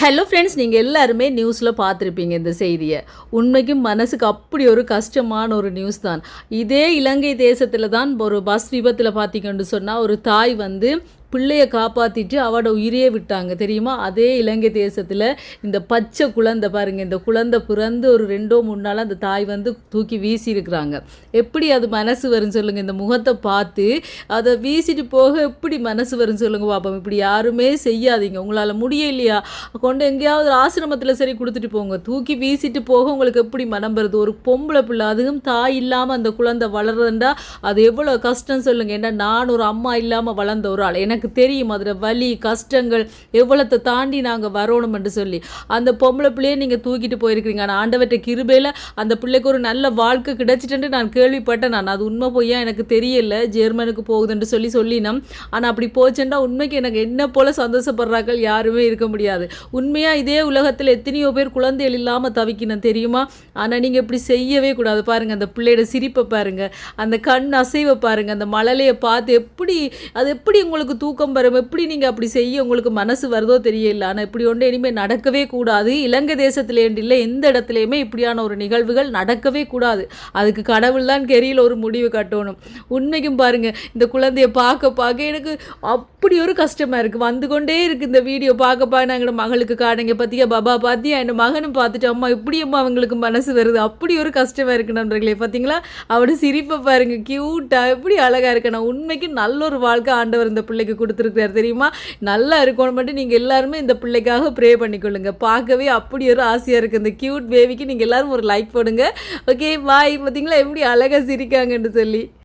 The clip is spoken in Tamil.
ஹலோ ஃப்ரெண்ட்ஸ், நீங்கள் எல்லாருமே நியூஸில் பார்த்துருப்பீங்க இந்த செய்தியை. உண்மைக்கும் மனசுக்கு அப்படி ஒரு கஷ்டமான ஒரு நியூஸ் தான். இதே இலங்கை தேசத்தில் தான் ஒரு பஸ் விபத்தில் பார்த்தீங்கன்னு சொன்னால் ஒரு தாய் பிள்ளையை காப்பாற்றிட்டு அவட உயிரையே விட்டாங்க தெரியுமா? அதே இலங்கை தேசத்தில் இந்த பச்சை குழந்தை பாருங்கள், இந்த குழந்தை பிறந்து ஒரு 2-3 நாள் அந்த தாய் தூக்கி வீசியிருக்கிறாங்க. எப்படி அது மனசு வரும்னு சொல்லுங்கள்? இந்த முகத்தை பார்த்து அதை வீசிட்டு போக எப்படி மனசு வரும்னு சொல்லுங்கள் பாப்போம். இப்படி யாருமே செய்யாதீங்க. உங்களால் முடியலையா கொண்டு எங்கேயாவது ஆசிரமத்தில் சரி கொடுத்துட்டு போங்க. தூக்கி வீசிட்டு போக உங்களுக்கு எப்படி மனம் வருது? ஒரு பொம்பளை பிள்ளை, அதுவும் தாய் இல்லாமல் அந்த குழந்தை வளர்றதுண்டா அது எவ்வளோ கஷ்டம் சொல்லுங்கள். ஏன்னா நான் ஒரு அம்மா இல்லாமல் வளர்ந்த ஒரு ஆள், எனக்கு தெரியும் அதில் வலி கஷ்டங்கள் எவ்வளத்தை தாண்டி நாங்கள் வரணும் என்று சொல்லி. அந்த பொம்பளை பிள்ளையை நீங்கள் தூக்கிட்டு போயிருக்கிறீங்க. ஆனால் ஆண்டவற்ற கிருபையில் அந்த பிள்ளைக்கு ஒரு நல்ல வாழ்க்கை கிடைச்சிட்டு நான் கேள்விப்பட்டேன். நான் அது உண்மை பொய்யா எனக்கு தெரியல. ஜெர்மனுக்கு போகுதுன்னு சொல்லினோம். ஆனால் அப்படி போச்சுன்னா உண்மைக்கு எனக்கு என்ன போல சந்தோஷப்படுறாக்கள் யாருமே இருக்க முடியாது. உண்மையாக இதே உலகத்தில் எத்தனையோ பேர் குழந்தைகள் இல்லாமல் தவிக்கணும் தெரியுமா? ஆனால் நீங்கள் இப்படி செய்யவே கூடாது. பாருங்கள், அந்த பிள்ளையோட சிரிப்பை பாருங்கள், அந்த கண் அசைவை பாருங்கள், அந்த மழலையை பார்த்து எப்படி உங்களுக்கு தூக்கம் வரும்? எப்படி நீங்கள் அப்படி செய்ய உங்களுக்கு மனசு வருதோ தெரியல. ஆனால் இப்படி ஒன்று இனிமேல் நடக்கவே கூடாது. இலங்கை தேசத்திலே இல்லை, எந்த இடத்துலையுமே இப்படியான ஒரு நிகழ்வுகள் நடக்கவே கூடாது. அதுக்கு கடவுள் தான் கெரியில் ஒரு முடிவு கட்டணும். உண்மைக்கும் பாருங்கள், இந்த குழந்தைய பார்க்க எனக்கு அப்படி ஒரு கஷ்டமாக இருக்குது. வந்து கொண்டே இருக்குது இந்த வீடியோ பார்க்க எங்களோட மகளுக்கு காணுங்க பார்த்தியா, பாபா பார்த்தியா, என் மகனும் பார்த்துட்டு அம்மா இப்படி அம்மா அவங்களுக்கு மனசு வருது. அப்படி ஒரு கஷ்டமாக இருக்குது நண்பர்களே. பார்த்தீங்களா அவட சிரிப்பை பாருங்கள், க்யூட்டாக எப்படி அழகாக இருக்கு. நான் உண்மைக்கு நல்ல ஒரு வாழ்க்கை ஆண்டவர் இந்த பிள்ளைக்கு கொடுத்துருக்காரு தெரியுமா? நல்லா இருக்கணும் மட்டும் நீங்கள் எல்லாருமே இந்த பிள்ளைக்காக ப்ரே பண்ணிக்கொள்ளுங்க. பார்க்கவே அப்படி ஒரு ஆசையாக இருக்குது இந்த க்யூட் பேபிக்கு. நீங்கள் எல்லாரும் ஒரு லைக் போடுங்க. Okay bye. பார்த்தீங்களா எப்படி அழகாக சிரிக்காங்கன்னு சொல்லி.